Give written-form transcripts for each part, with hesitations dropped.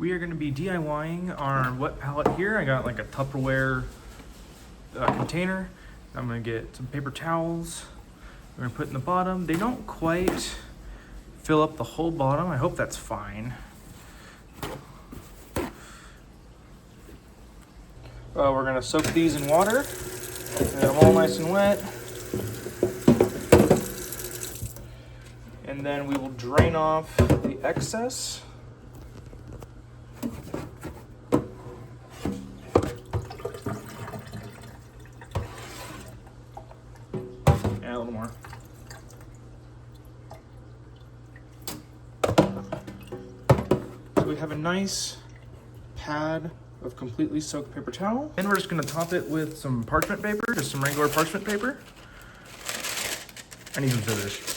we are going to be DIYing our wet palette here. I got like a Tupperware container. I'm going to get some paper towels. We're going to put in the bottom. They don't quite fill up the whole bottom. I hope that's fine. We're going to soak these in water. Get them all nice and wet. And then we will drain off the excess. And a little more. So we have a nice pad of completely soaked paper towel. And we're just gonna top it with some parchment paper, just some regular parchment paper. I need some scissors.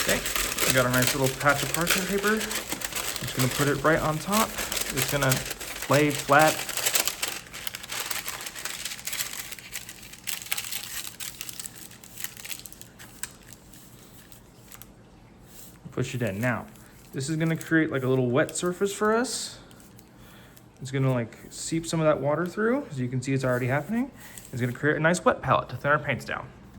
Okay, we got a nice little patch of parchment paper. Just gonna put it right on top. It's gonna lay flat. Push it in. Now, this is gonna create like a little wet surface for us. It's gonna like seep some of that water through. As you can see, it's already happening. It's gonna create a nice wet palette to thin our paints down.